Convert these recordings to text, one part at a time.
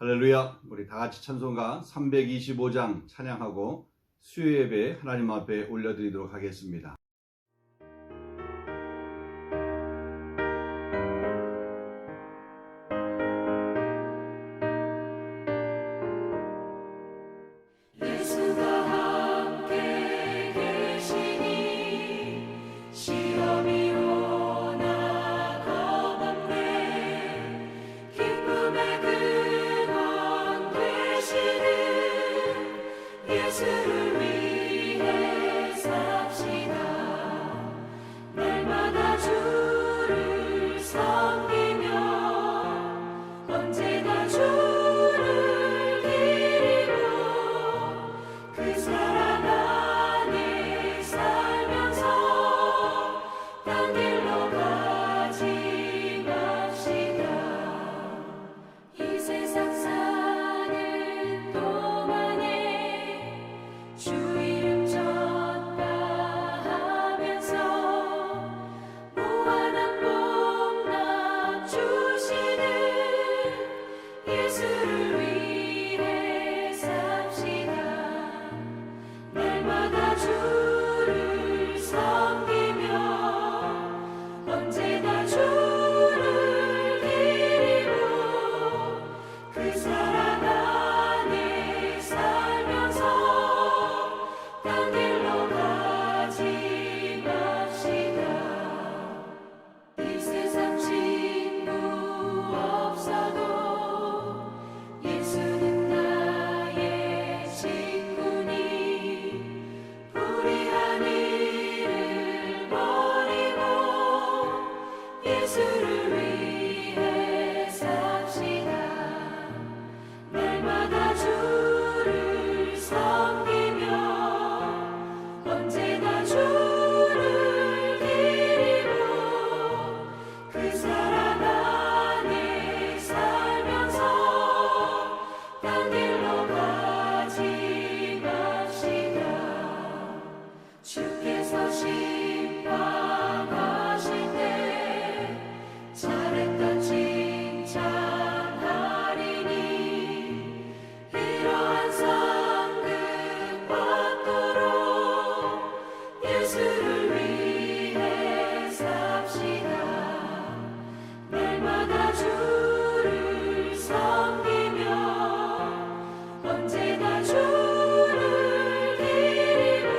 할렐루야. 우리 다 같이 찬송가 325장 찬양하고 수요 예배 하나님 앞에 올려드리도록 하겠습니다. 예수를 위해 삽시다. 날마다 주를 섬기며 언제나 주를 기리고 그 사랑 안에 살면서 딴 길로 가지 맙시다. 이 세상 사는 동안에 주 이름 전파하면서 무한한 복락 주시는 예수를 위해 삽시다. 날마다 주를 섬기며 언제나 주를 기리고 그 사랑 안에 살면서 딴 길로 가지 맙시다. 이 세상 친구 없어도 예수는 나의 친구니 불의한 일을 버리고 예수를 위해 삽시다. 날마다 주를 섬기며 언제나 주를 기리고 그 사랑 안에 살면서 딴 길로 가지 맙시다. 주께서 심판하실 때 잘했다 칭찬하리니 이러한 상급 받도록 예수를 위해 삽시다. 날마다 주를 섬기며 언제나 주를 기리고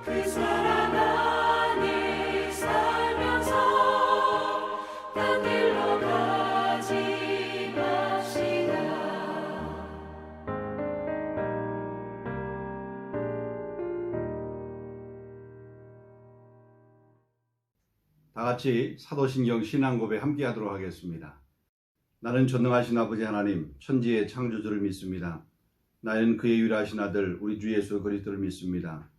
그 사랑 안에 살면서 딴 길로 가지 맙시다. 다 같이 사도신경 신앙고백 함께 하도록 하겠습니다. 나는 전능하신 아버지 하나님 천지의 창조주를 믿습니다. 나는 그의 유일하신 아들 우리 주 예수 그리스도를 믿습니다.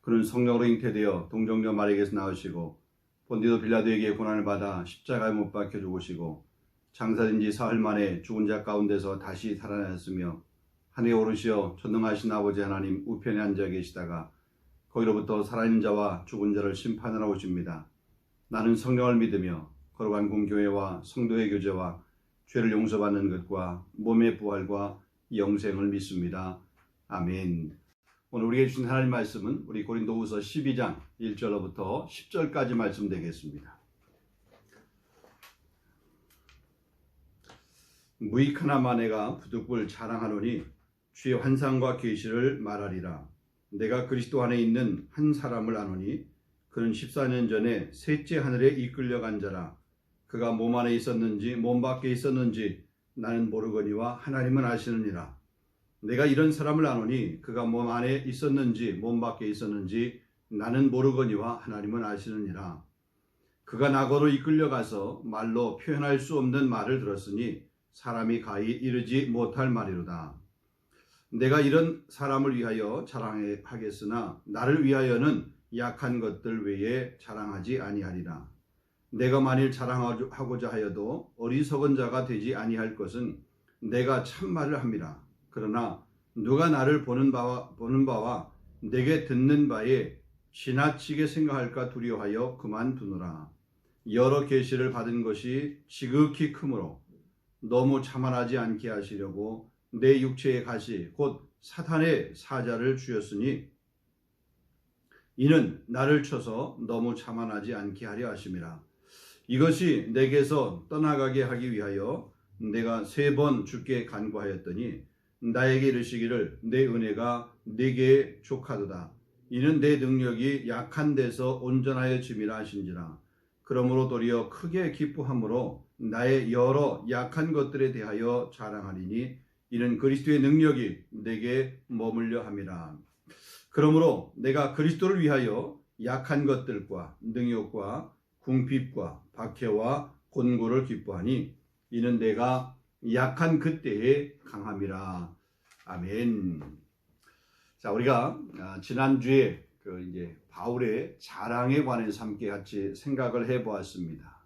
그는 성령으로 잉태되어 동정녀 마리아에게서 나으시고 본디도 빌라도에게 고난을 받아 십자가에 못 박혀 죽으시고 장사된 지 사흘 만에 죽은 자 가운데서 다시 살아나셨으며 하늘에 오르시어 전능하신 아버지 하나님 우편에 앉아 계시다가 거기로부터 살아있는 자와 죽은 자를 심판하러 오십니다. 나는 성령을 믿으며 거룩한 공교회와 성도의 교제와 죄를 용서받는 것과 몸의 부활과 영생을 믿습니다. 아멘. 오늘 우리에게 주신 하나님 말씀은 우리 고린도후서 12장 1절로부터 10절까지 말씀 되겠습니다. 무익 하나 내가 부득불 자랑하노니 주의 환상과 계시를 말하리라. 내가 그리스도 안에 있는 한 사람을 아노니 그는 14년 전에 셋째 하늘에 이끌려간 자라. 그가 몸 안에 있었는지 몸 밖에 있었는지 나는 모르거니와 하나님은 아시느니라. 내가 이런 사람을 아노니 그가 몸 안에 있었는지 몸 밖에 있었는지 나는 모르거니와 하나님은 아시느니라. 그가 낙원으로 이끌려가서 말로 표현할 수 없는 말을 들었으니 사람이 가히 이르지 못할 말이로다. 내가 이런 사람을 위하여 자랑하겠으나 나를 위하여는 약한 것들 외에 자랑하지 아니하리라. 내가 만일 자랑하고자 하여도 어리석은 자가 되지 아니할 것은 내가 참말을 함이라. 그러나 누가 나를 보는 바와 내게 듣는 바에 지나치게 생각할까 두려워하여 그만두노라. 여러 계시를 받은 것이 지극히 크므로 너무 자만하지 않게 하시려고 내 육체의 가시 곧 사탄의 사자를 주였으니 이는 나를 쳐서 너무 자만하지 않게 하려 하심이라. 이것이 내게서 떠나가게 하기 위하여 내가 3번 주께 간구하였더니 나에게 이르시기를 내 은혜가 네게 족하도다. 이는 내 능력이 약한 데서 온전하여 짐이라 하신지라. 그러므로 도리어 크게 기뻐함으로 나의 여러 약한 것들에 대하여 자랑하리니 이는 그리스도의 능력이 내게 머물려 함이라. 그러므로 내가 그리스도를 위하여 약한 것들과 능욕과 궁핍과 박해와 곤고를 기뻐하니 이는 내가 약한 그때에 강함이라. 아멘. 자, 우리가 지난주에 이제 바울의 자랑에 관해서 함께 같이 생각을 해보았습니다.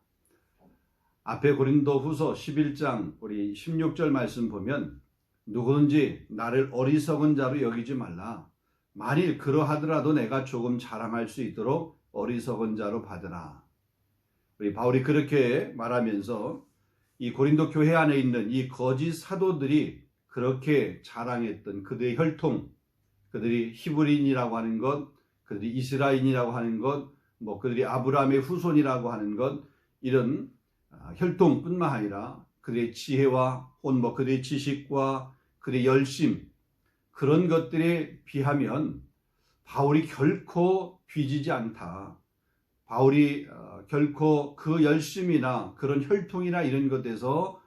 앞에 고린도후서 11장 우리 16절 말씀 보면 누구든지 나를 어리석은 자로 여기지 말라. 만일 그러하더라도 내가 조금 자랑할 수 있도록 어리석은 자로 받으라. 우리 바울이 그렇게 말하면서 이 고린도 교회 안에 있는 이 거짓 사도들이 그렇게 자랑했던 그들의 혈통, 그들이 히브리인이라고 하는 것, 그들이 이스라엘이라고 하는 것, 그들이 아브라함의 후손이라고 하는 것, 이런 혈통뿐만 아니라 그들의 지혜와 그들의 지식과 그들의 열심, 그런 것들에 비하면 바울이 결코 뒤지지 않다. 바울이 결코 그 열심이나 그런 혈통이나 이런 것에서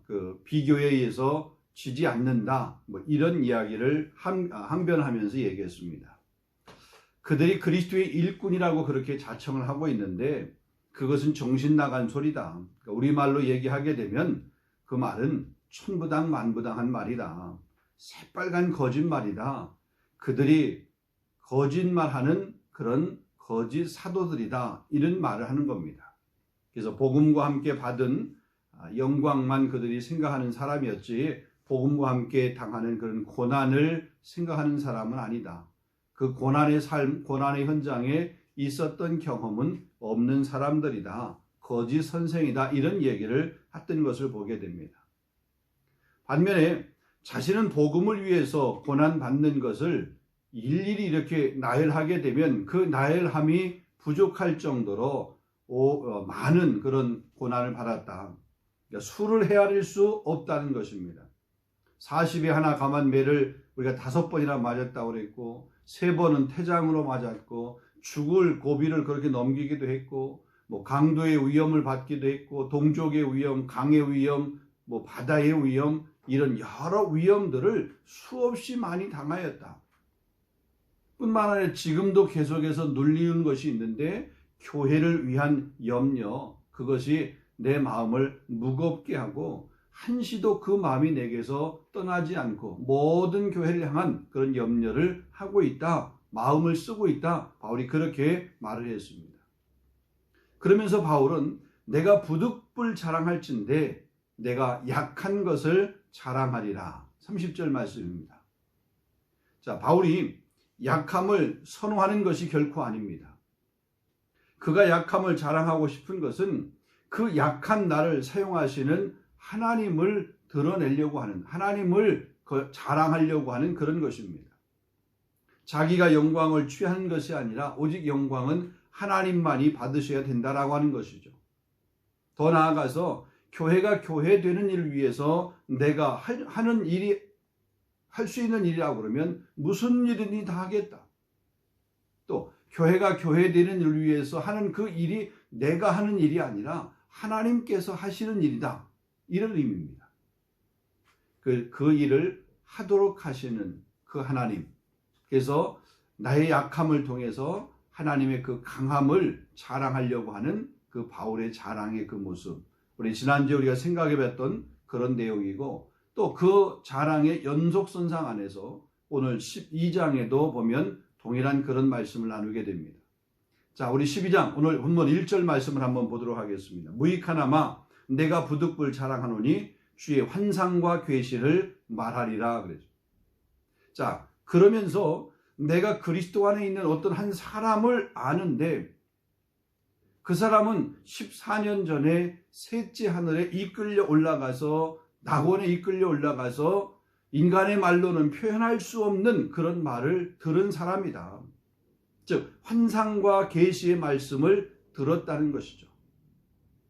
그 비교에 의해서 지지 않는다. 이런 이야기를 항변하면서 얘기했습니다. 그들이 그리스도의 일꾼이라고 그렇게 자청을 하고 있는데 그것은 정신 나간 소리다. 그러니까 우리말로 얘기하게 되면 그 말은 천부당 만부당한 말이다. 새빨간 거짓말이다. 그들이 거짓말하는 그런 거짓 사도들이다. 이런 말을 하는 겁니다. 그래서 복음과 함께 받은 영광만 그들이 생각하는 사람이었지 복음과 함께 당하는 그런 고난을 생각하는 사람은 아니다. 그 고난의 삶, 고난의 현장에 있었던 경험은 없는 사람들이다. 거짓 선생이다. 이런 얘기를 했던 것을 보게 됩니다. 반면에 자신은 복음을 위해서 고난받는 것을 일일이 이렇게 나열하게 되면 그 나열함이 부족할 정도로 많은 그런 고난을 받았다. 그러니까 수를 헤아릴 수 없다는 것입니다. 40에 하나 감한 매를 우리가 5번이나 맞았다고 그랬고 3번은 태장으로 맞았고 죽을 고비를 그렇게 넘기기도 했고 강도의 위험을 받기도 했고 동족의 위험, 강의 위험, 바다의 위험 이런 여러 위험들을 수없이 많이 당하였다. 뿐만 아니라 지금도 계속해서 눌리는 것이 있는데 교회를 위한 염려, 그것이 내 마음을 무겁게 하고 한시도 그 마음이 내게서 떠나지 않고 모든 교회를 향한 그런 염려를 하고 있다. 마음을 쓰고 있다. 바울이 그렇게 말을 했습니다. 그러면서 바울은 내가 부득불 자랑할진대 내가 약한 것을 자랑하리라. 30절 말씀입니다. 자, 바울이 약함을 선호하는 것이 결코 아닙니다. 그가 약함을 자랑하고 싶은 것은 그 약한 나를 사용하시는 하나님을 드러내려고 하는, 하나님을 자랑하려고 하는 그런 것입니다. 자기가 영광을 취하는 것이 아니라 오직 영광은 하나님만이 받으셔야 된다라고 하는 것이죠. 더 나아가서 교회가 교회되는 일을 위해서 내가 하는 일이 할 수 있는 일이라고 그러면 무슨 일이니 다 하겠다. 또 교회가 교회되는 일을 위해서 하는 그 일이 내가 하는 일이 아니라 하나님께서 하시는 일이다. 이런 의미입니다. 그 일을 하도록 하시는 그 하나님. 그래서 나의 약함을 통해서 하나님의 그 강함을 자랑하려고 하는 그 바울의 자랑의 그 모습. 우리 지난주에 우리가 생각해 봤던 그런 내용이고 또 그 자랑의 연속선상 안에서 오늘 12장에도 보면 동일한 그런 말씀을 나누게 됩니다. 자, 우리 12장 오늘 본문 1절 말씀을 한번 보도록 하겠습니다. 무익하나마 내가 부득불 자랑하노니 주의 환상과 계시를 말하리라 그랬죠. 자, 그러면서 내가 그리스도 안에 있는 어떤 한 사람을 아는데 그 사람은 14년 전에 셋째 하늘에 이끌려 올라가서 낙원에 이끌려 올라가서 인간의 말로는 표현할 수 없는 그런 말을 들은 사람이다. 즉 환상과 계시의 말씀을 들었다는 것이죠.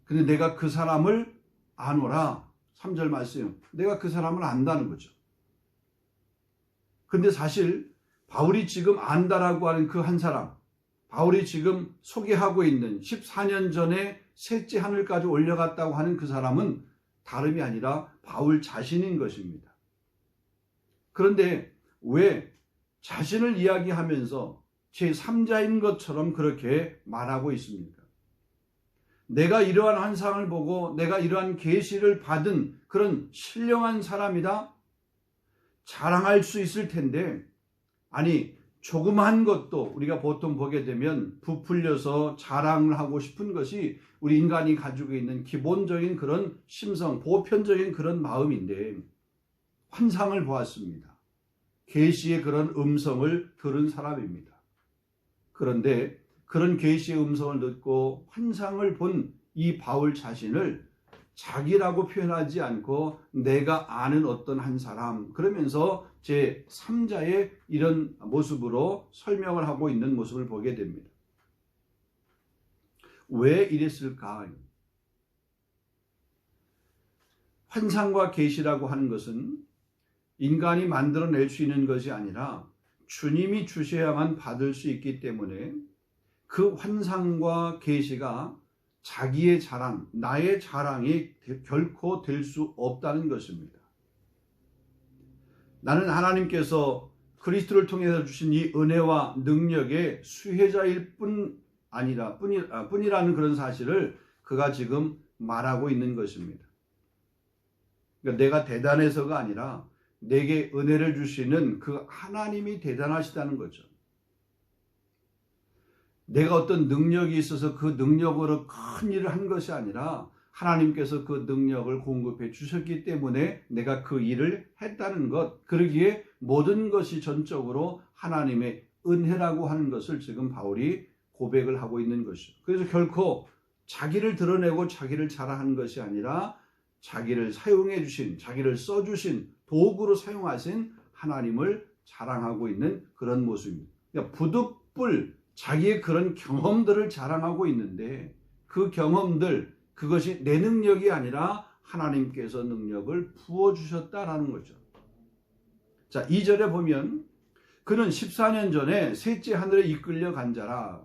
근데 내가 그 사람을 아노라. 3절 말씀. 내가 그 사람을 안다는 거죠. 근데 사실 바울이 지금 안다라고 하는 그 한 사람, 바울이 지금 소개하고 있는 14년 전에 셋째 하늘까지 올라갔다고 하는 그 사람은 다름이 아니라 바울 자신인 것입니다. 그런데 왜 자신을 이야기하면서 제3자인 것처럼 그렇게 말하고 있습니까? 내가 이러한 환상을 보고 내가 이러한 계시를 받은 그런 신령한 사람이다? 자랑할 수 있을 텐데, 아니 조그마한 것도 우리가 보통 보게 되면 부풀려서 자랑을 하고 싶은 것이 우리 인간이 가지고 있는 기본적인 그런 심성, 보편적인 그런 마음인데, 환상을 보았습니다. 계시의 그런 음성을 들은 사람입니다. 그런데 그런 계시의 음성을 듣고 환상을 본 이 바울 자신을 자기라고 표현하지 않고 내가 아는 어떤 한 사람, 그러면서 제3자의 이런 모습으로 설명을 하고 있는 모습을 보게 됩니다. 왜 이랬을까? 환상과 계시라고 하는 것은 인간이 만들어낼 수 있는 것이 아니라 주님이 주셔야만 받을 수 있기 때문에 그 환상과 계시가 자기의 자랑, 나의 자랑이 결코 될 수 없다는 것입니다. 나는 하나님께서 그리스도를 통해서 주신 이 은혜와 능력의 수혜자일 뿐이라는 그런 사실을 그가 지금 말하고 있는 것입니다. 그러니까 내가 대단해서가 아니라 내게 은혜를 주시는 그 하나님이 대단하시다는 거죠. 내가 어떤 능력이 있어서 그 능력으로 큰 일을 한 것이 아니라 하나님께서 그 능력을 공급해 주셨기 때문에 내가 그 일을 했다는 것, 그러기에 모든 것이 전적으로 하나님의 은혜라고 하는 것을 지금 바울이 고백을 하고 있는 것이죠. 그래서 결코 자기를 드러내고 자기를 자랑하는 것이 아니라 자기를 사용해 주신, 자기를 써주신, 도구로 사용하신 하나님을 자랑하고 있는 그런 모습입니다. 그러니까 부득불 자기의 그런 경험들을 자랑하고 있는데, 그 경험들, 그것이 내 능력이 아니라 하나님께서 능력을 부어주셨다라는 거죠. 자, 2절에 보면 그는 14년 전에 셋째 하늘에 이끌려 간 자라.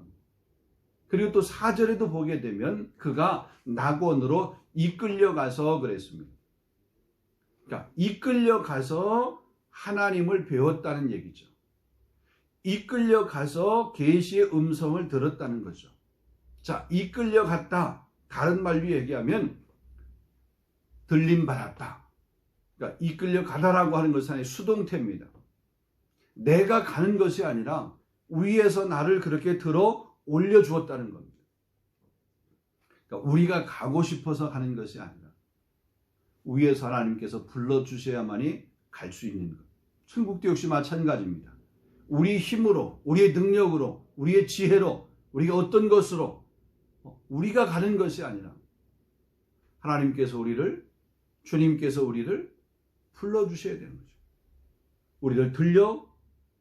그리고 또 4절에도 보게 되면 그가 낙원으로 이끌려 가서 그랬습니다. 그러니까 이끌려 가서 하나님을 배웠다는 얘기죠. 이끌려 가서 계시의 음성을 들었다는 거죠. 자, 이끌려 갔다. 다른 말로 얘기하면 들림 받았다. 그러니까 이끌려 가다라고 하는 것은 수동태입니다. 내가 가는 것이 아니라 위에서 나를 그렇게 들어 올려주었다는 겁니다. 그러니까 우리가 가고 싶어서 가는 것이 아니라 위에서 하나님께서 불러주셔야만이 갈 수 있는 것. 천국도 역시 마찬가지입니다. 우리 힘으로, 우리의 능력으로, 우리의 지혜로, 우리가 어떤 것으로 우리가 가는 것이 아니라 하나님께서 주님께서 우리를 불러주셔야 되는 거죠. 우리를 들려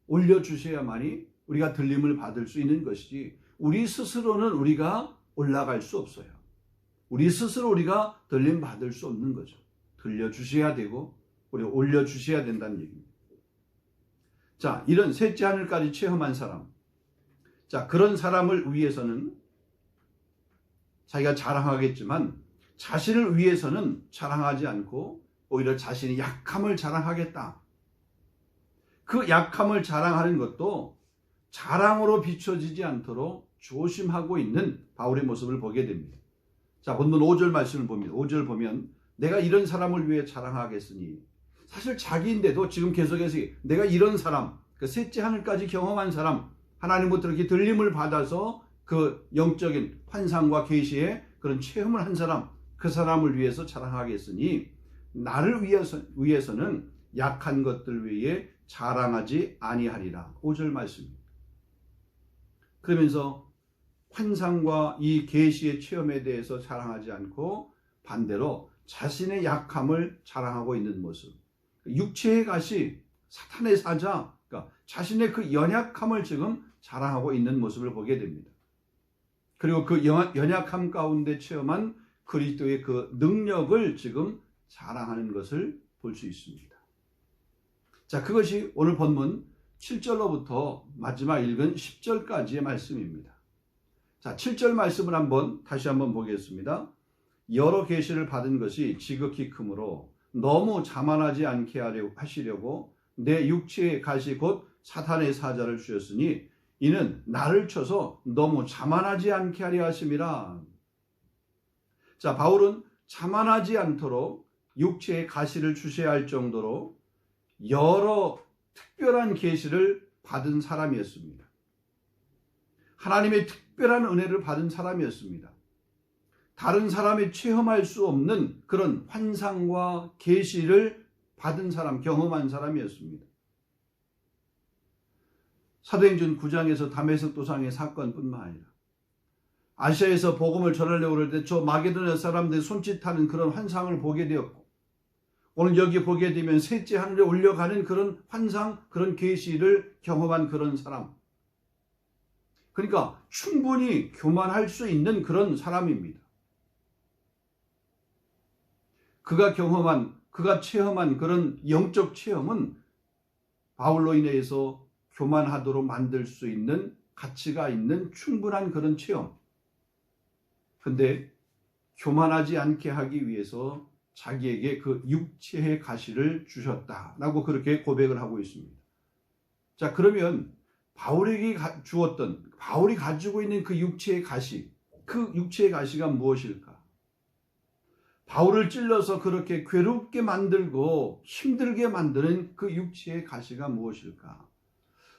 올려주셔야만이 우리가 들림을 받을 수 있는 것이지, 우리 스스로는 우리가 올라갈 수 없어요. 우리 스스로 우리가 들림 받을 수 없는 거죠. 들려주셔야 되고 우리가 올려주셔야 된다는 얘기입니다. 자, 이런 셋째 하늘까지 체험한 사람, 자, 그런 사람을 위해서는 자기가 자랑하겠지만 자신을 위해서는 자랑하지 않고 오히려 자신의 약함을 자랑하겠다. 그 약함을 자랑하는 것도 자랑으로 비춰지지 않도록 조심하고 있는 바울의 모습을 보게 됩니다. 자, 본문 5절 말씀을 봅니다. 5절 보면 내가 이런 사람을 위해 자랑하겠으니, 사실 자기인데도 지금 계속해서 내가 이런 사람, 그 셋째 하늘까지 경험한 사람, 하나님부터 이렇게 들림을 받아서 그 영적인 환상과 계시의 그런 체험을 한 사람, 그 사람을 위해서 자랑하겠으니 나를 위해서는 약한 것들 외에 자랑하지 아니하리라. 5절 말씀입니다. 그러면서 환상과 이 계시의 체험에 대해서 자랑하지 않고 반대로 자신의 약함을 자랑하고 있는 모습. 육체의 가시, 사탄의 사자, 그러니까 자신의 그 연약함을 지금 자랑하고 있는 모습을 보게 됩니다. 그리고 그 연약함 가운데 체험한 그리스도의 그 능력을 지금 자랑하는 것을 볼 수 있습니다. 자, 그것이 오늘 본문 7절로부터 마지막 읽은 10절까지의 말씀입니다. 자, 7절 말씀을 다시 한번 보겠습니다. 여러 계시를 받은 것이 지극히 크므로 너무 자만하지 않게 하시려고 내 육체의 가시 곧 사탄의 사자를 주셨으니 이는 나를 쳐서 너무 자만하지 않게 하려 하심이라. 자, 바울은 자만하지 않도록 육체의 가시를 주셔야 할 정도로 여러 특별한 계시를 받은 사람이었습니다. 하나님의 특별한 은혜를 받은 사람이었습니다. 다른 사람이 체험할 수 없는 그런 환상과 계시를 받은 사람, 경험한 사람이었습니다. 사도행전 9장에서 다메섹 도상의 사건뿐만 아니라 아시아에서 복음을 전하려고 그럴 때 저 마게도냐 사람들이 손짓하는 그런 환상을 보게 되었고, 오늘 여기 보게 되면 셋째 하늘에 올려가는 그런 환상, 그런 계시를 경험한 그런 사람. 그러니까 충분히 교만할 수 있는 그런 사람입니다. 그가 경험한, 그가 체험한 그런 영적 체험은 바울로 인해서 교만하도록 만들 수 있는 가치가 있는 충분한 그런 체험. 근데 교만하지 않게 하기 위해서 자기에게 그 육체의 가시를 주셨다라고 그렇게 고백을 하고 있습니다. 자, 그러면 바울에게 주었던, 바울이 가지고 있는 그 육체의 가시, 그 육체의 가시가 무엇일까? 바울을 찔러서 그렇게 괴롭게 만들고 힘들게 만드는 그 육체의 가시가 무엇일까?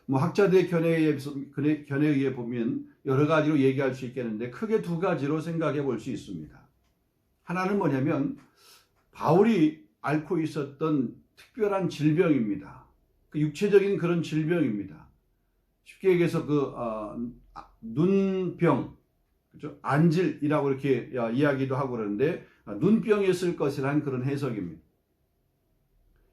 학자들의 견해에 의해 보면 여러 가지로 얘기할 수 있겠는데 크게 두 가지로 생각해 볼 수 있습니다. 하나는 뭐냐면 바울이 앓고 있었던 특별한 질병입니다. 그 육체적인 그런 질병입니다. 쉽게 얘기해서 눈병, 그렇죠? 안질이라고 이렇게 이야기도 하고 그러는데 눈병이었을 것이라는 그런 해석입니다.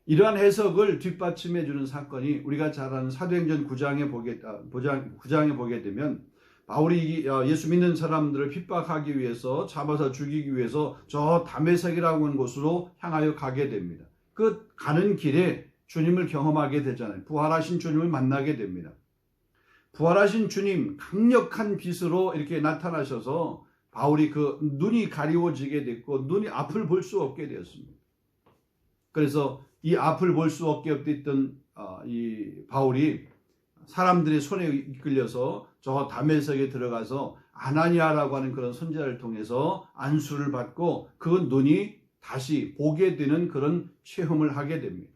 이러한 해석을 뒷받침해 주는 사건이 우리가 잘 아는 사도행전 9장에 보게 되면 바울이 예수 믿는 사람들을 핍박하기 위해서, 잡아서 죽이기 위해서 저 다메섹이라고 하는 곳으로 향하여 가게 됩니다. 그 가는 길에 주님을 경험하게 되잖아요. 부활하신 주님을 만나게 됩니다. 부활하신 주님 강력한 빛으로 이렇게 나타나셔서 바울이 그 눈이 가리워지게 됐고 눈이 앞을 볼 수 없게 되었습니다. 그래서 이 앞을 볼 수 없게 됐던 이 바울이 사람들의 손에 이끌려서 저 다메섹에 들어가서 아나니아라고 하는 그런 선지자를 통해서 안수를 받고 그 눈이 다시 보게 되는 그런 체험을 하게 됩니다.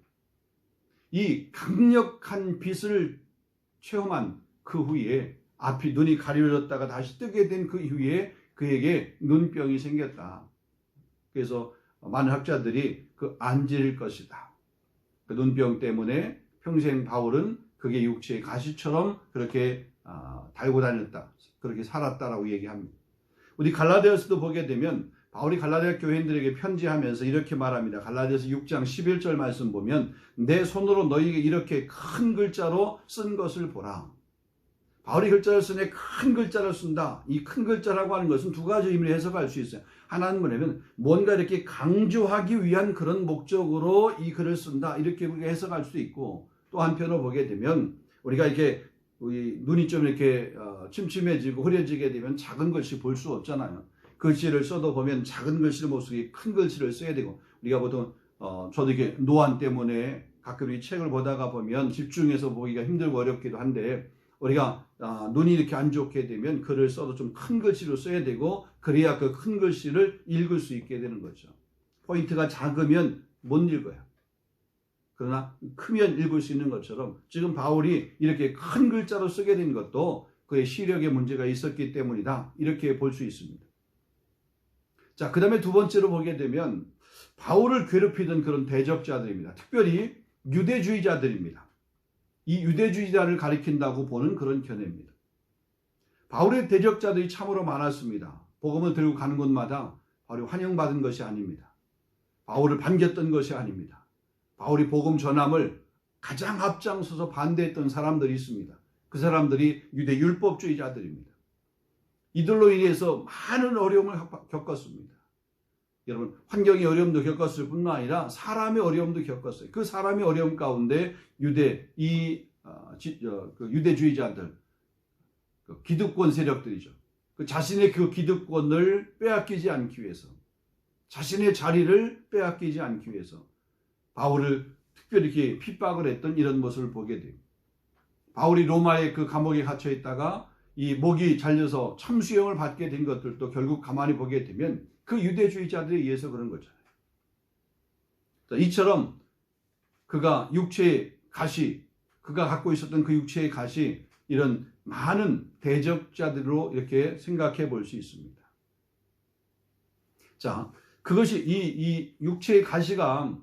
이 강력한 빛을 체험한 그 후에 앞이 눈이 가려졌다가 다시 뜨게 된 그 이후에 그에게 눈병이 생겼다. 그래서 많은 학자들이 그 안질일 것이다. 그 눈병 때문에 평생 바울은 그게 육체의 가시처럼 그렇게 달고 다녔다. 그렇게 살았다라고 얘기합니다. 우리 갈라디아서도 보게 되면 바울이 갈라디아 교인들에게 편지하면서 이렇게 말합니다. 갈라디아서 6장 11절 말씀 보면 내 손으로 너희에게 이렇게 큰 글자로 쓴 것을 보라. 바울이 글자를 쓰네 큰 글자를 쓴다. 이 큰 글자라고 하는 것은 두 가지 의미로 해석할 수 있어요. 하나는 뭐냐면 뭔가 이렇게 강조하기 위한 그런 목적으로 이 글을 쓴다. 이렇게 우리가 해석할 수도 있고 또 한편으로 보게 되면 우리가 이렇게 눈이 좀 이렇게 침침해지고 흐려지게 되면 작은 글씨 볼 수 없잖아요. 글씨를 써도 보면 작은 글씨를 못 쓰게 큰 글씨를 써야 되고 우리가 보통 저도 이렇게 노안 때문에 가끔 이 책을 보다가 보면 집중해서 보기가 힘들고 어렵기도 한데 우리가 눈이 이렇게 안 좋게 되면 글을 써도 좀 큰 글씨로 써야 되고 그래야 그 큰 글씨를 읽을 수 있게 되는 거죠. 포인트가 작으면 못 읽어요. 그러나 크면 읽을 수 있는 것처럼 지금 바울이 이렇게 큰 글자로 쓰게 된 것도 그의 시력에 문제가 있었기 때문이다. 이렇게 볼 수 있습니다. 자, 그 다음에 두 번째로 보게 되면 바울을 괴롭히던 그런 대적자들입니다. 특별히 유대주의자들입니다. 이 유대주의자를 가리킨다고 보는 그런 견해입니다. 바울의 대적자들이 참으로 많았습니다. 복음을 들고 가는 곳마다 바울이 환영받은 것이 아닙니다. 바울을 반겼던 것이 아닙니다. 바울이 복음 전함을 가장 앞장서서 반대했던 사람들이 있습니다. 그 사람들이 유대 율법주의자들입니다. 이들로 인해서 많은 어려움을 겪었습니다. 여러분, 환경의 어려움도 겪었을 뿐만 아니라 사람의 어려움도 겪었어요. 그 사람의 어려움 가운데 유대주의자들, 기득권 세력들이죠. 자신의 그 기득권을 빼앗기지 않기 위해서, 자신의 자리를 빼앗기지 않기 위해서 바울을 특별히 이렇게 핍박을 했던 이런 모습을 보게 돼요. 바울이 로마의 그 감옥에 갇혀 있다가 이 목이 잘려서 참수형을 받게 된 것들도 결국 가만히 보게 되면 그 유대주의자들에 의해서 그런 거잖아요. 이처럼 그가 육체의 가시, 그가 갖고 있었던 그 육체의 가시, 이런 많은 대적자들로 이렇게 생각해 볼 수 있습니다. 자, 그것이 이 육체의 가시가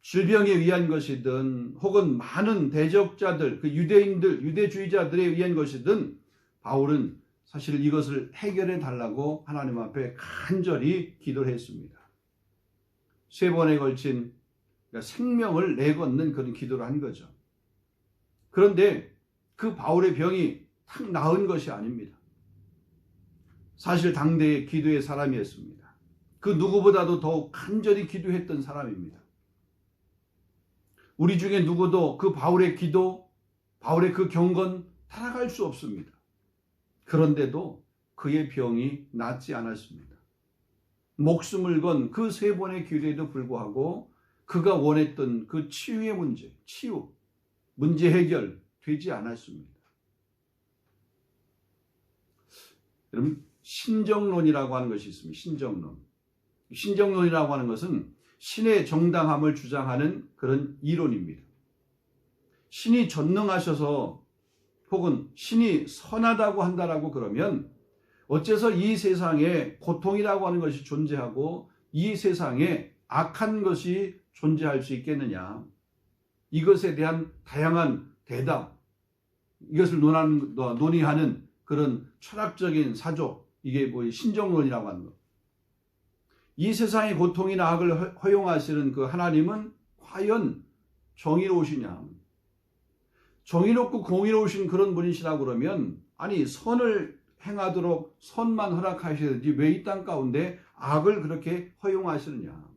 질병에 의한 것이든 혹은 많은 대적자들, 그 유대인들, 유대주의자들에 의한 것이든 바울은 사실 이것을 해결해 달라고 하나님 앞에 간절히 기도를 했습니다. 3번에 걸친 생명을 내걷는 그런 기도를 한 거죠. 그런데 그 바울의 병이 탁 나은 것이 아닙니다. 사실 당대의 기도의 사람이었습니다. 그 누구보다도 더욱 간절히 기도했던 사람입니다. 우리 중에 누구도 그 바울의 기도, 바울의 그 경건 따라갈 수 없습니다. 그런데도 그의 병이 낫지 않았습니다. 목숨을 건 그 3번의 기도에도 불구하고 그가 원했던 그 치유의 문제, 문제 해결 되지 않았습니다. 여러분, 신정론이라고 하는 것이 있습니다. 신정론이라고 하는 것은 신의 정당함을 주장하는 그런 이론입니다. 신이 전능하셔서 혹은 신이 선하다고 한다라고 그러면 어째서 이 세상에 고통이라고 하는 것이 존재하고 이 세상에 악한 것이 존재할 수 있겠느냐. 이것에 대한 다양한 대답, 이것을 논의하는 그런 철학적인 사조, 이게 신정론이라고 하는 것. 이 세상의 고통이나 악을 허용하시는 그 하나님은 과연 정의로우시냐? 정의롭고 공의로우신 그런 분이시라고 그러면 아니 선을 행하도록 선만 허락하시든지 왜 이 땅 가운데 악을 그렇게 허용하시느냐?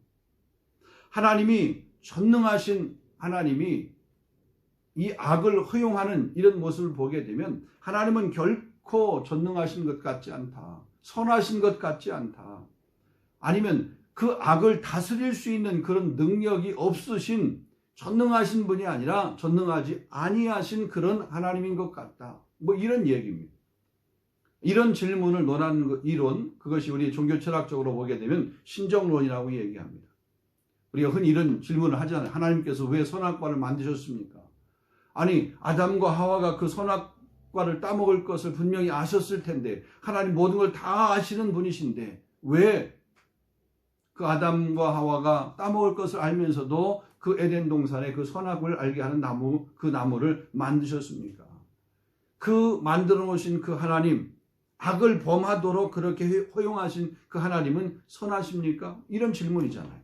하나님이 전능하신 하나님이 이 악을 허용하는 이런 모습을 보게 되면 하나님은 결코 전능하신 것 같지 않다. 선하신 것 같지 않다. 아니면 그 악을 다스릴 수 있는 그런 능력이 없으신 전능하신 분이 아니라 전능하지 아니하신 그런 하나님인 것 같다. 이런 얘기입니다. 이런 질문을 논하는 이론, 그것이 우리 종교 철학적으로 보게 되면 신정론이라고 얘기합니다. 우리가 흔히 이런 질문을 하잖아요. 하나님께서 왜 선악과를 만드셨습니까? 아니, 아담과 하와가 그 선악과를 따먹을 것을 분명히 아셨을 텐데 하나님 모든 걸 다 아시는 분이신데 왜 그 아담과 하와가 따먹을 것을 알면서도 그 에덴 동산에 그 선악을 알게 하는 나무, 그 나무를 만드셨습니까? 그 만들어 놓으신 그 하나님, 악을 범하도록 그렇게 허용하신 그 하나님은 선하십니까? 이런 질문이잖아요.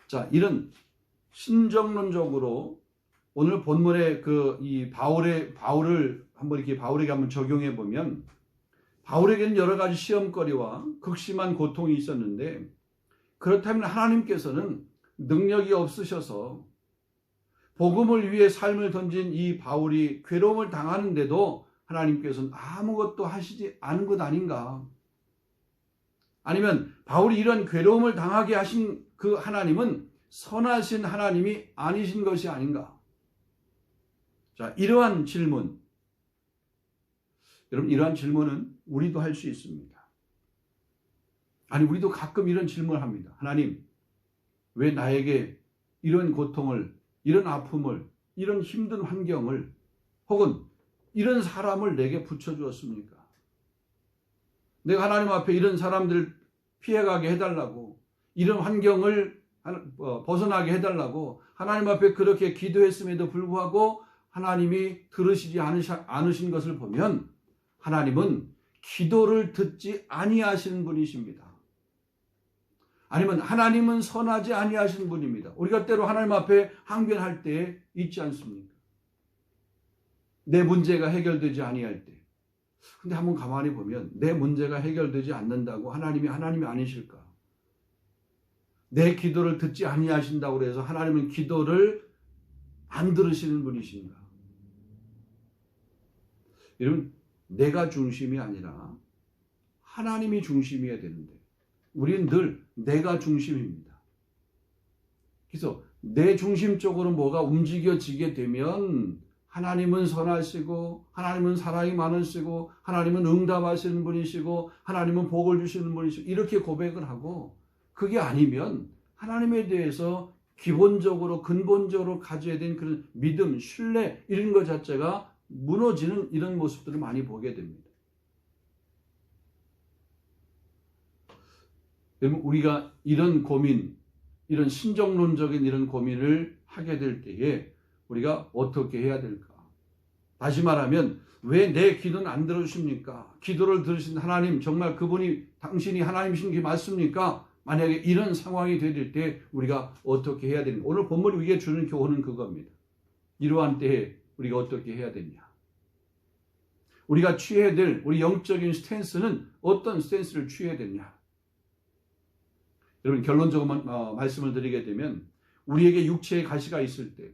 자, 이런 신정론적으로 오늘 본문의 이 바울을 바울에게 한번 적용해 보면 바울에게는 여러 가지 시험거리와 극심한 고통이 있었는데 그렇다면 하나님께서는 능력이 없으셔서 복음을 위해 삶을 던진 이 바울이 괴로움을 당하는데도 하나님께서는 아무것도 하시지 않은 것 아닌가? 아니면 바울이 이런 괴로움을 당하게 하신 그 하나님은 선하신 하나님이 아니신 것이 아닌가? 자, 이러한 질문, 여러분, 이러한 질문은 우리도 할 수 있습니다. 아니, 우리도 가끔 이런 질문을 합니다. 하나님, 왜 나에게 이런 고통을, 이런 아픔을, 이런 힘든 환경을 혹은 이런 사람을 내게 붙여주었습니까? 내가 하나님 앞에 이런 사람들 피해가게 해달라고, 이런 환경을 벗어나게 해달라고 하나님 앞에 그렇게 기도했음에도 불구하고 하나님이 들으시지 않으신 것을 보면 하나님은 기도를 듣지 아니하시는 분이십니다. 아니면 하나님은 선하지 아니하시는 분입니다. 우리가 때로 하나님 앞에 항변할 때 있지 않습니까? 내 문제가 해결되지 아니할 때. 근데 한번 가만히 보면 내 문제가 해결되지 않는다고 하나님이 아니실까? 내 기도를 듣지 아니하신다고 해서 하나님은 기도를 안 들으시는 분이신가? 여러분, 내가 중심이 아니라 하나님이 중심이어야 되는데 우리는 늘 내가 중심입니다. 그래서 내 중심적으로 뭐가 움직여지게 되면 하나님은 선하시고 하나님은 사랑이 많으시고 하나님은 응답하시는 분이시고 하나님은 복을 주시는 분이시고 이렇게 고백을 하고, 그게 아니면 하나님에 대해서 기본적으로 근본적으로 가져야 되는 그런 믿음, 신뢰 이런 것 자체가 무너지는 이런 모습들을 많이 보게 됩니다. 여러분, 우리가 이런 고민, 이런 신정론적인 이런 고민을 하게 될 때에 우리가 어떻게 해야 될까? 다시 말하면 왜 내 기도는 안 들어주십니까? 기도를 들으신 하나님, 정말 그분이 당신이 하나님이신 게 맞습니까? 만약에 이런 상황이 될 때 우리가 어떻게 해야 되는가? 오늘 본문이 우리에게 주는 교훈은 그겁니다. 이러한 때에 우리가 어떻게 해야 되냐? 우리가 취해야 될 우리 영적인 스탠스는 어떤 스탠스를 취해야 되냐? 여러분, 결론적으로 말씀을 드리게 되면 우리에게 육체의 가시가 있을 때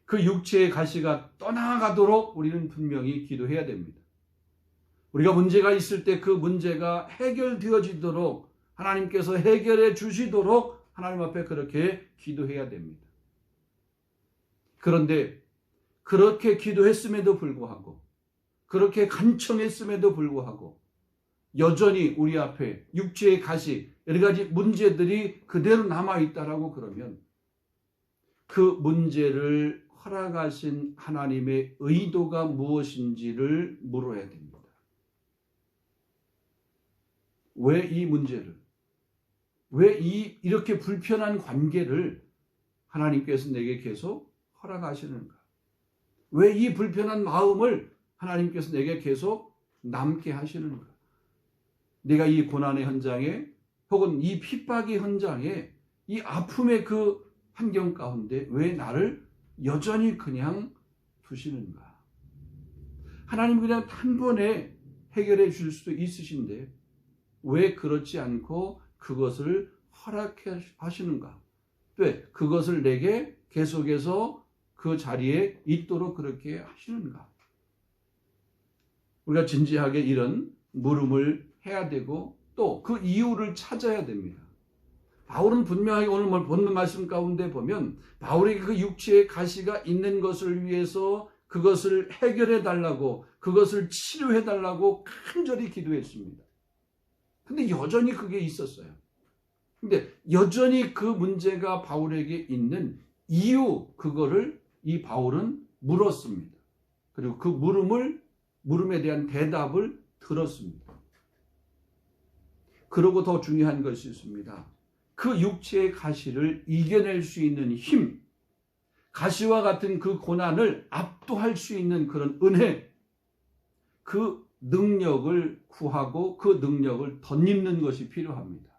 그 육체의 가시가 떠나가도록 우리는 분명히 기도해야 됩니다. 우리가 문제가 있을 때 그 문제가 해결되어지도록 하나님께서 해결해 주시도록 하나님 앞에 그렇게 기도해야 됩니다. 그런데 그렇게 기도했음에도 불구하고, 그렇게 간청했음에도 불구하고 여전히 우리 앞에 육체의 가시, 여러 가지 문제들이 그대로 남아있다라고 그러면 그 문제를 허락하신 하나님의 의도가 무엇인지를 물어야 됩니다. 왜 이 문제를, 왜 이렇게 불편한 관계를 하나님께서 내게 계속 허락하시는가? 왜 이 불편한 마음을 하나님께서 내게 계속 남게 하시는가? 내가 이 고난의 현장에 혹은 이 핍박의 현장에 이 아픔의 그 환경 가운데 왜 나를 여전히 그냥 두시는가? 하나님 그냥 한 번에 해결해 줄 수도 있으신데 왜 그렇지 않고 그것을 허락해 하시는가? 왜 그것을 내게 계속해서 그 자리에 있도록 그렇게 하시는가? 우리가 진지하게 이런 물음을 해야 되고 또 그 이유를 찾아야 됩니다. 바울은 분명하게 오늘 본문 말씀 가운데 보면 바울에게 그 육체의 가시가 있는 것을 위해서 그것을 해결해 달라고, 그것을 치료해 달라고 간절히 기도했습니다. 근데 여전히 그게 있었어요. 근데 여전히 그 문제가 바울에게 있는 이유, 그거를 이 바울은 물었습니다. 그리고 그 물음에 대한 대답을 들었습니다. 그리고 더 중요한 것이 있습니다. 그 육체의 가시를 이겨낼 수 있는 힘, 가시와 같은 그 고난을 압도할 수 있는 그런 은혜, 그 능력을 구하고 그 능력을 덧입는 것이 필요합니다.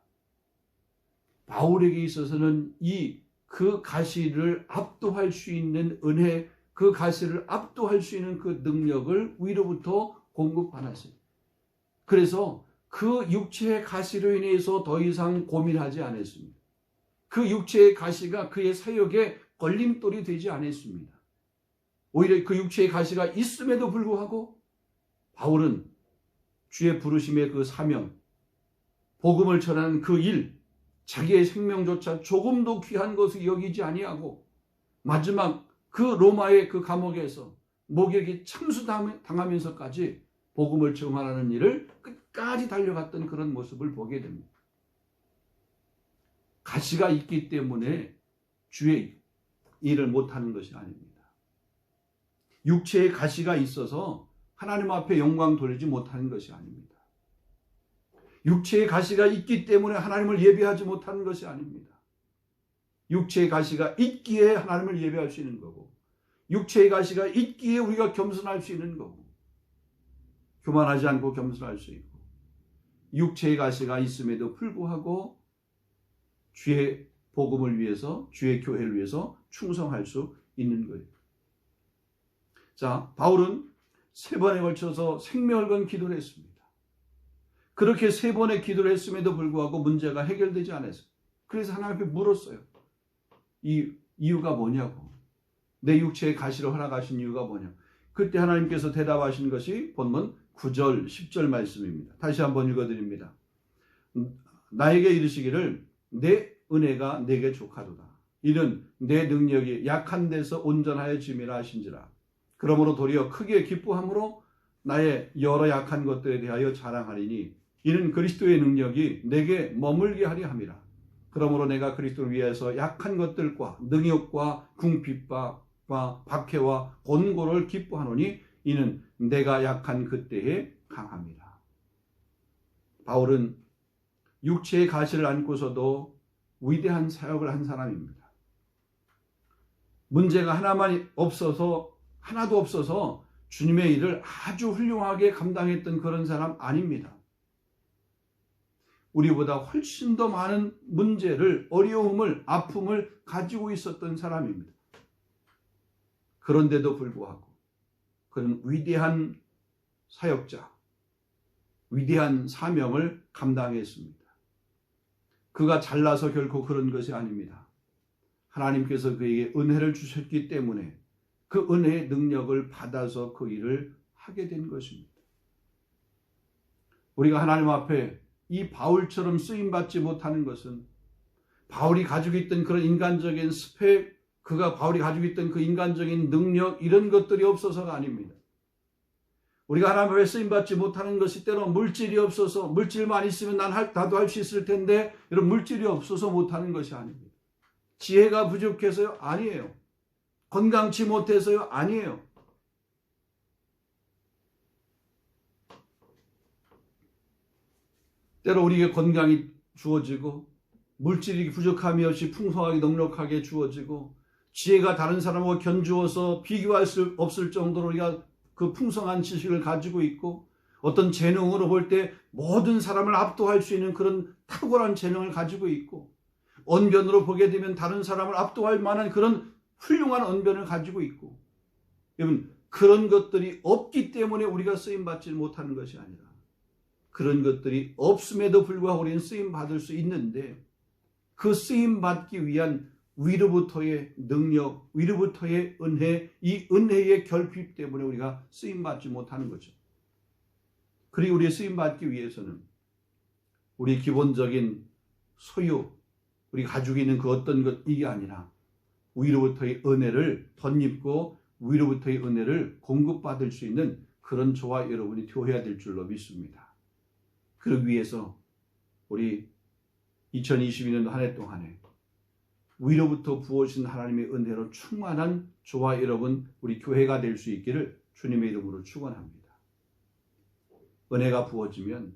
바울에게 있어서는 그 가시를 압도할 수 있는 은혜, 그 가시를 압도할 수 있는 그 능력을 위로부터 공급받았어요. 그래서 그 육체의 가시로 인해서 더 이상 고민하지 않았습니다. 그 육체의 가시가 그의 사역에 걸림돌이 되지 않았습니다. 오히려 그 육체의 가시가 있음에도 불구하고 바울은 주의 부르심의 그 사명, 복음을 전하는 그 일, 자기의 생명조차 조금도 귀한 것을 여기지 아니하고 마지막 그 로마의 그 감옥에서 목에게 참수당하면서까지 복음을 증언하는 일을 끝까지 달려갔던 그런 모습을 보게 됩니다. 가시가 있기 때문에 주의 일을 못하는 것이 아닙니다. 육체의 가시가 있어서 하나님 앞에 영광 돌리지 못하는 것이 아닙니다. 육체의 가시가 있기 때문에 하나님을 예배하지 못하는 것이 아닙니다. 육체의 가시가 있기에 하나님을 예배할 수 있는 거고, 육체의 가시가 있기에 우리가 겸손할 수 있는 거고, 교만하지 않고 겸손할 수 있고, 육체의 가시가 있음에도 불구하고 주의 복음을 위해서, 주의 교회를 위해서 충성할 수 있는 거예요. 자, 바울은 3번에 걸쳐서 생명을 건 기도를 했습니다. 그렇게 3번의 기도를 했음에도 불구하고 문제가 해결되지 않았어요. 그래서 하나님 앞에 물었어요. 이 이유가 뭐냐고. 내 육체의 가시를 허락하신 이유가 뭐냐. 그때 하나님께서 대답하신 것이 본문 9절, 10절 말씀입니다. 다시 한번 읽어드립니다. 나에게 이르시기를 내 은혜가 내게 족하도다. 이는 내 능력이 약한 데서 온전하여 짐이라 하신지라. 그러므로 도리어 크게 기뻐함으로 나의 여러 약한 것들에 대하여 자랑하리니 이는 그리스도의 능력이 내게 머물게 하려 함이라. 그러므로 내가 그리스도를 위해서 약한 것들과 능욕과 궁핍과 박해와 곤고를 기뻐하노니 이는 내가 약한 그때에 강함이라. 바울은 육체의 가시를 안고서도 위대한 사역을 한 사람입니다. 문제가 하나도 없어서 주님의 일을 아주 훌륭하게 감당했던 그런 사람 아닙니다. 우리보다 훨씬 더 많은 문제를, 어려움을, 아픔을 가지고 있었던 사람입니다. 그런데도 불구하고 그는 위대한 사역자, 위대한 사명을 감당했습니다. 그가 잘나서 결코 그런 것이 아닙니다. 하나님께서 그에게 은혜를 주셨기 때문에 그 은혜의 능력을 받아서 그 일을 하게 된 것입니다. 우리가 하나님 앞에 이 바울처럼 쓰임받지 못하는 것은 바울이 가지고 있던 그런 인간적인 스펙, 바울이 가지고 있던 그 인간적인 능력, 이런 것들이 없어서가 아닙니다. 우리가 하나님 앞에 쓰임받지 못하는 것이 때로 물질이 없어서, 물질만 있으면 나도 할 수 있을 텐데, 이런 물질이 없어서 못하는 것이 아닙니다. 지혜가 부족해서요? 아니에요. 건강치 못해서요? 아니에요. 때로 우리에게 건강이 주어지고 물질이 부족함이 없이 풍성하게 넉넉하게 주어지고 지혜가 다른 사람하고 견주어서 비교할 수 없을 정도로 우리가 그 풍성한 지식을 가지고 있고 어떤 재능으로 볼 때 모든 사람을 압도할 수 있는 그런 탁월한 재능을 가지고 있고 언변으로 보게 되면 다른 사람을 압도할 만한 그런 훌륭한 언변을 가지고 있고, 여러분, 그런 것들이 없기 때문에 우리가 쓰임받지 못하는 것이 아니라 그런 것들이 없음에도 불구하고 우리는 쓰임받을 수 있는데 그 쓰임받기 위한 위로부터의 능력, 위로부터의 은혜, 이 은혜의 결핍 때문에 우리가 쓰임받지 못하는 거죠. 그리고 우리 쓰임받기 위해서는 우리 기본적인 소유, 우리가 가지고 있는 그 어떤 것, 이게 아니라 위로부터의 은혜를 덧입고 위로부터의 은혜를 공급받을 수 있는 그런 저와 여러분이 되어야 될 줄로 믿습니다. 그러기 위해서 우리 2022년도 한 해 동안에 위로부터 부어주신 하나님의 은혜로 충만한 저와 여러분, 우리 교회가 될 수 있기를 주님의 이름으로 축원합니다. 은혜가 부어지면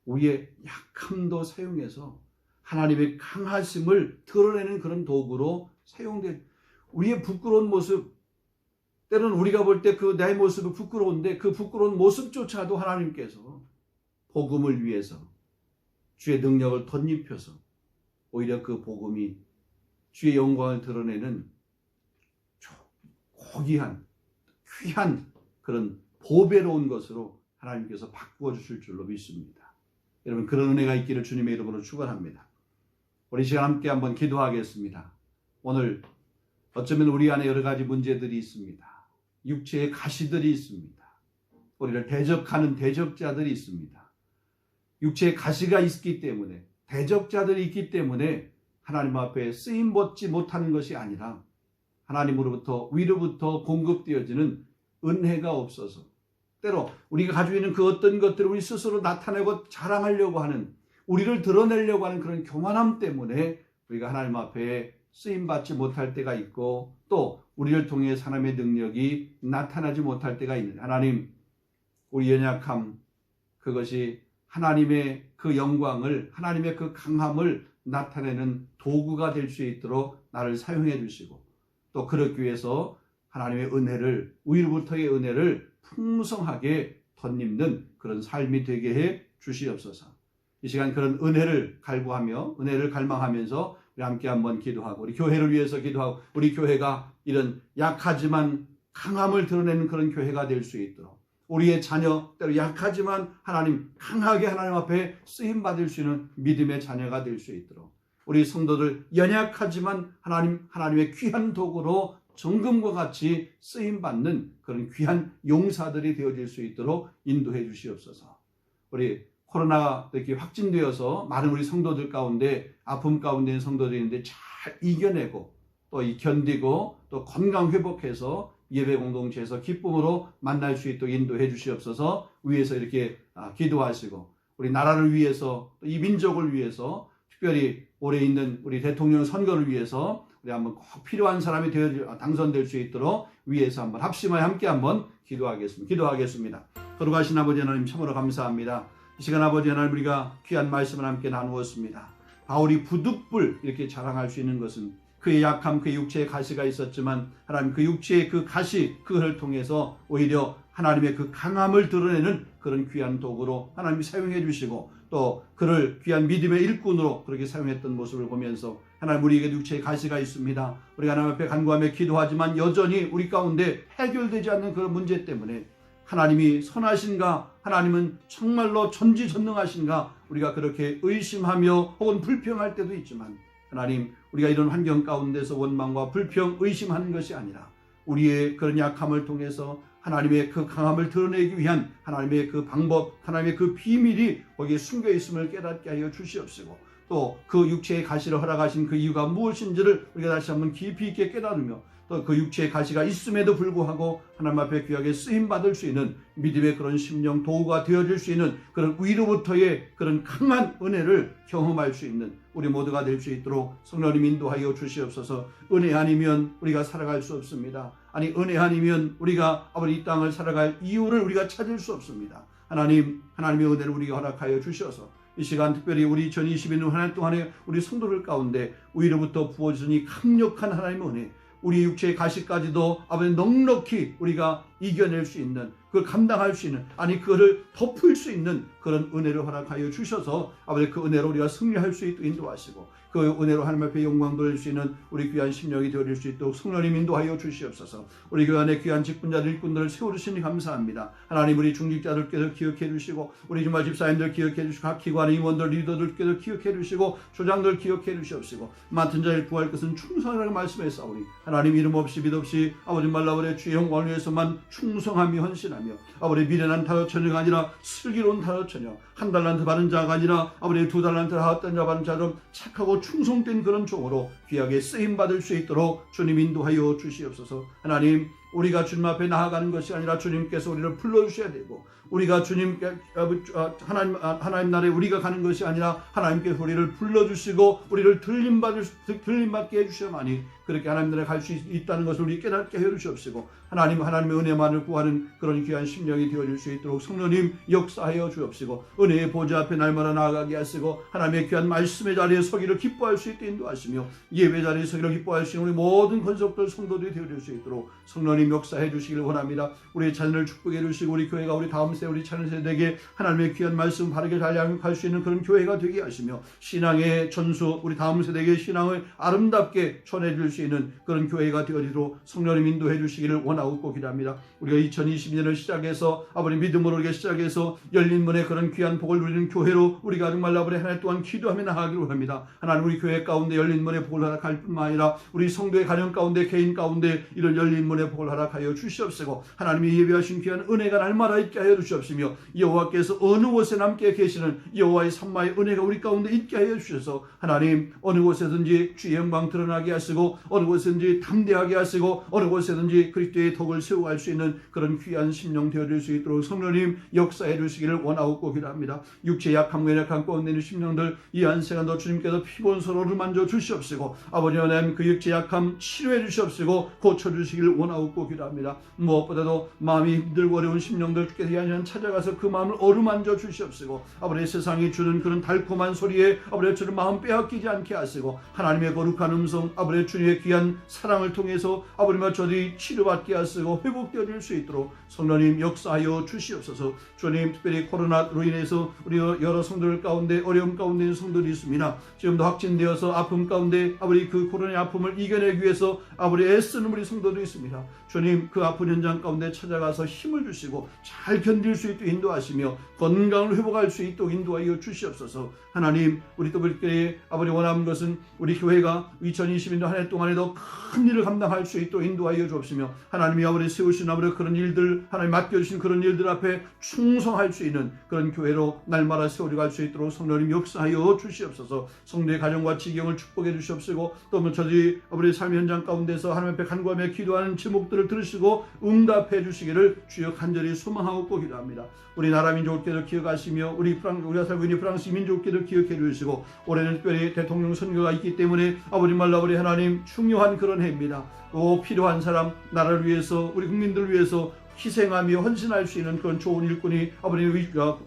우리의 약함도 사용해서 하나님의 강하심을 드러내는 그런 도구로 사용된, 우리의 부끄러운 모습, 때로는 우리가 볼 때 그 내 모습이 부끄러운데 그 부끄러운 모습조차도 하나님께서 복음을 위해서 주의 능력을 덧입혀서 오히려 그 복음이 주의 영광을 드러내는 고귀한, 귀한 그런 보배로운 것으로 하나님께서 바꾸어 주실 줄로 믿습니다. 여러분, 그런 은혜가 있기를 주님의 이름으로 축원합니다. 우리 시간 함께 한번 기도하겠습니다. 오늘 어쩌면 우리 안에 여러 가지 문제들이 있습니다. 육체의 가시들이 있습니다. 우리를 대적하는 대적자들이 있습니다. 육체의 가시가 있기 때문에, 대적자들이 있기 때문에 하나님 앞에 쓰임받지 못하는 것이 아니라 하나님으로부터, 위로부터 공급되어지는 은혜가 없어서 때로 우리가 가지고 있는 그 어떤 것들을 우리 스스로 나타내고 자랑하려고 하는, 우리를 드러내려고 하는 그런 교만함 때문에 우리가 하나님 앞에 쓰임받지 못할 때가 있고, 또 우리를 통해 하나님의 능력이 나타나지 못할 때가 있는, 하나님, 우리 연약함, 그것이 하나님의 그 영광을, 하나님의 그 강함을 나타내는 도구가 될 수 있도록 나를 사용해 주시고, 또 그러기 위해서 하나님의 은혜를, 위로부터의 은혜를 풍성하게 덧입는 그런 삶이 되게 해 주시옵소서. 이 시간 그런 은혜를 갈구하며 은혜를 갈망하면서 우리 함께 한번 기도하고 우리 교회를 위해서 기도하고 우리 교회가 이런 약하지만 강함을 드러내는 그런 교회가 될 수 있도록 우리의 자녀 때로 약하지만 하나님 강하게 하나님 앞에 쓰임 받을 수 있는 믿음의 자녀가 될 수 있도록 우리 성도들 연약하지만 하나님의 귀한 도구로 정금과 같이 쓰임 받는 그런 귀한 용사들이 되어질 수 있도록 인도해 주시옵소서. 우리 코로나가 이렇게 확진되어서 많은 우리 성도들 가운데 아픔 가운데 있는 성도들이 있는데 잘 이겨내고 또 견디고 또 건강 회복해서 예배 공동체에서 기쁨으로 만날 수 있도록 인도해 주시옵소서. 위에서 이렇게 기도하시고 우리 나라를 위해서 또 이 민족을 위해서 특별히 올해 있는 우리 대통령 선거를 위해서 우리 한번 꼭 필요한 사람이 당선될 수 있도록 위에서 한번 합심하여 함께 한번 기도하겠습니다. 거룩하신 아버지 하나님 참으로 감사합니다. 이 시간 아버지 하나님 우리가 귀한 말씀을 함께 나누었습니다. 바울이 부득불 이렇게 자랑할 수 있는 것은 그의 약함, 그의 육체의 가시가 있었지만 하나님 그 육체의 그 가시, 그것을 통해서 오히려 하나님의 그 강함을 드러내는 그런 귀한 도구로 하나님이 사용해 주시고 또 그를 귀한 믿음의 일꾼으로 그렇게 사용했던 모습을 보면서 하나님 우리에게 육체의 가시가 있습니다. 우리가 하나님 앞에 간구하며 기도하지만 여전히 우리 가운데 해결되지 않는 그런 문제 때문에 하나님이 선하신가? 하나님은 정말로 전지전능하신가? 우리가 그렇게 의심하며 혹은 불평할 때도 있지만 하나님 우리가 이런 환경 가운데서 원망과 불평, 의심하는 것이 아니라 우리의 그런 약함을 통해서 하나님의 그 강함을 드러내기 위한 하나님의 그 방법, 하나님의 그 비밀이 거기에 숨겨 있음을 깨닫게 하여 주시옵시고 또 그 육체의 가시를 허락하신 그 이유가 무엇인지를 우리가 다시 한번 깊이 있게 깨달으며 또 그 육체의 가시가 있음에도 불구하고 하나님 앞에 귀하게 쓰임받을 수 있는 믿음의 그런 심령 도구가 되어질 수 있는 그런 위로부터의 그런 강한 은혜를 경험할 수 있는 우리 모두가 될 수 있도록 성령님 인도하여 주시옵소서. 은혜 아니면 우리가 살아갈 수 없습니다. 아니 은혜 아니면 우리가 아버지 이 땅을 살아갈 이유를 우리가 찾을 수 없습니다. 하나님의 은혜를 우리가 허락하여 주셔서 이 시간 특별히 우리 2022년 한 해 동안에 우리 성도들 가운데 위로부터 부어주니 강력한 하나님의 은혜 우리 육체의 가시까지도 아버지 넉넉히 우리가 이겨낼 수 있는 그걸 감당할 수 있는 아니 그거를 덮을 수 있는 그런 은혜를 허락하여 주셔서 아버지 그 은혜로 우리가 승리할 수 있도록 인도하시고 그 은혜로 하나님 앞에 영광 돌릴 수 있는 우리 귀한 심령이 되어질 수 있도록 성령님 인도하여 주시옵소서. 우리 교회 안에 귀한 직분자들 일꾼들을 세워주시니 감사합니다. 하나님 우리 중직자들께서 기억해 주시고 우리 주말 집사님들 기억해 주시고 각 기관의 임원들 리더들께서 기억해 주시고 조장들 기억해 주시옵시고 맡은 자를 구할 것은 충성이라고 말씀했사오니 하나님 이름 없이 빛 없이 아버지 말라버려 주의 영광을 위해서만 충성하며 헌신하며 아버지 미련한 다섯처녀가 아니라 슬기로운 다섯처녀 한 달란트 받은 자가 아니라 아버지 2달란트 하였던 자 받은 자처럼 착하고 충성된 그런 종으로 귀하게 쓰임받을 수 있도록 주님 인도하여 주시옵소서. 하나님 우리가 주님 앞에 나아가는 것이 아니라 주님께서 우리를 불러주셔야 되고 우리가 주님께 하나님 나라에 우리가 가는 것이 아니라 하나님께서 우리를 불러주시고 우리를 들림받게 해주셔야만이 그렇게 하나님 나라에 갈 수 있다는 것을 우리 깨닫게 해주시옵시고 하나님의 은혜만을 구하는 그런 귀한 심령이 되어질 수 있도록 성령님 역사하여 주옵시고 은혜의 보좌 앞에 날마다 나아가게 하시고 하나님의 귀한 말씀의 자리에 서기를 기뻐할 수 있도록 인도하시며 예배 자리에 서기를 기뻐할 수 있는 우리 모든 권속들 성도들이 되어질 수 있도록 성령님 역사해 주시길 원합니다. 우리의 자녀를 축복해 주시고 우리 교회가 우리 다음 세대 우리 차는 세대에게 하나님의 귀한 말씀 바르게 잘 양육할 수 있는 그런 교회가 되게 하시며 신앙의 전수 우리 다음 세대에게 신앙을 아름답게 전해줄 수 있는 그런 교회가 되어지도록 성령님 인도해 주시기를 원하고 기도합니다. 우리가 2022년을 시작해서 아버지 믿음으로 우리가 시작해서 열린 문의 그런 귀한 복을 누리는 교회로 우리가 정말 아버지 한 해 동안 기도하며 나아가기로 합니다. 하나님 우리 교회 가운데 열린 문의 복을 허락할 뿐만 아니라 우리 성도의 가정 가운데 개인 가운데 이런 열린 문의 복을 허락하여 주시옵시고 하나님이 예비하신 귀한 은혜가 날마다 있게 하여 주시옵시며 여호와께서 어느 곳에 남게 계시는 여호와의 산마의 은혜가 우리 가운데 있게 하여 주셔서 하나님 어느 곳에든지 주의 영광 드러나게 하시고 어느 곳에든지 담대하게 하시고 어느 곳에든지 그리스도의 덕을 세워갈 수 있는 그런 귀한 심령 되어질 수 있도록 성령님 역사해 주시기를 원하고 기도합니다. 육체 약함과 연약한 가운데 있는 심령들 이 한 시간도 주님께서 피곤서로를 만져 주시옵시고 아버지 하나님 그 육체 약함 치료해 주시옵시고 고쳐 주시기를 원하고 소망하고 기도합니다. 무엇보다도 마음이 힘들고 어려운 심령들께 대한 찾아가서 그 마음을 어루만져 주시옵시고 아버지 세상이 주는 그런 달콤한 소리에 아버지 주는 마음 빼앗기지 않게 하시고 하나님의 거룩한 음성 아버지 주님의 귀한 사랑을 통해서 아버지와 저들이 치료받게 하시고 회복되어질 수 있도록 성령님 역사하여 주시옵소서. 주님 특별히 코로나로 인해서 우리 여러 성도들 가운데 어려움 가운데 있는 성도들이 있습니다. 지금도 확진되어서 아픔 가운데 아버지 그 코로나의 아픔을 이겨내기 위해서 아버지 애쓰는 우리 성도도 있습니다. 주님 그 아픈 현장 가운데 찾아가서 힘을 주시고 잘 견딜 수 있도록 인도하시며 건강을 회복할 수 있도록 인도하여 주시옵소서. 하나님 우리 또 그렇게 아버지 원하는 것은 우리 교회가 2020년 한 해 동안에도 큰 일을 감당할 수 있도록 인도하여 주옵시며 하나님이 아버지 세우신 아버지 그런 일들 하나님 맡겨주신 그런 일들 앞에 충성할 수 있는 그런 교회로 날마다 세워갈 수 있도록 성령님 역사하여 주시옵소서. 성도의 가정과 지경을 축복해 주시옵시고 또 저희 아버지 삶의 현장 가운데서 하나님 앞에 간구하며 기도하는 제목들을 들으시고 응답해 주시기를 주여 간절히 소망하고 기도합니다. 우리 나라 민족께도 기억하시며 우리가 살고 있는 프랑스 민족께도 기억해 주시고 올해는 특별히 대통령 선거가 있기 때문에 아버지 말로 아버지 하나님 중요한 그런 해입니다. 또 필요한 사람 나라를 위해서 우리 국민들을 위해서 희생하며 헌신할 수 있는 그런 좋은 일꾼이 아버지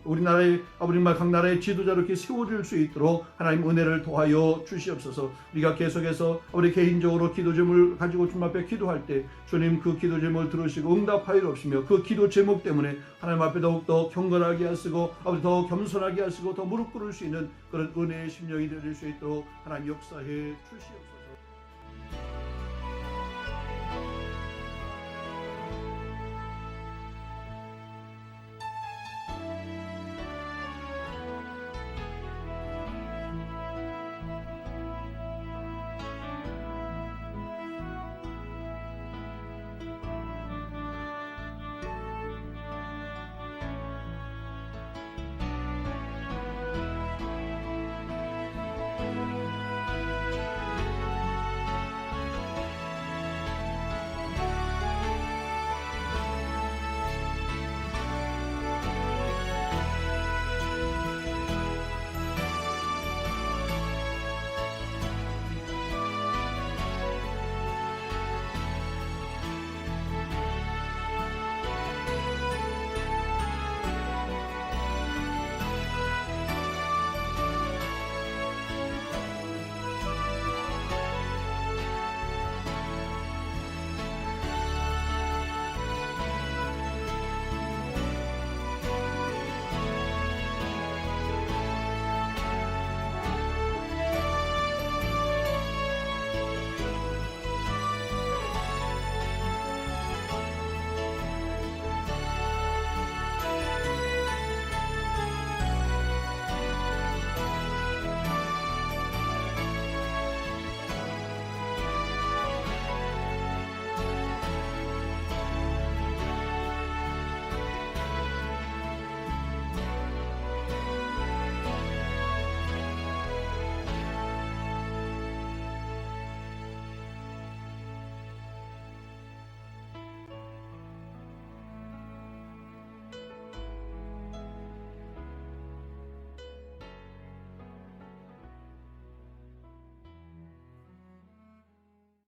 우리나라의 아버지 말 각 나라의 지도자로 이렇게 세워질 수 있도록 하나님 은혜를 도하여 주시옵소서. 우리가 계속해서 우리 개인적으로 기도 제목을 가지고 주님 앞에 기도할 때 주님 그 기도 제목을 들으시고 응답하여 주시며 그 기도 제목 때문에 하나님 앞에 더욱더 경건하게 하시고 아버지 더 겸손하게 하시고 더 무릎 꿇을 수 있는 그런 은혜의 심령이 되실 수 있도록 하나님 역사해 주시옵소서.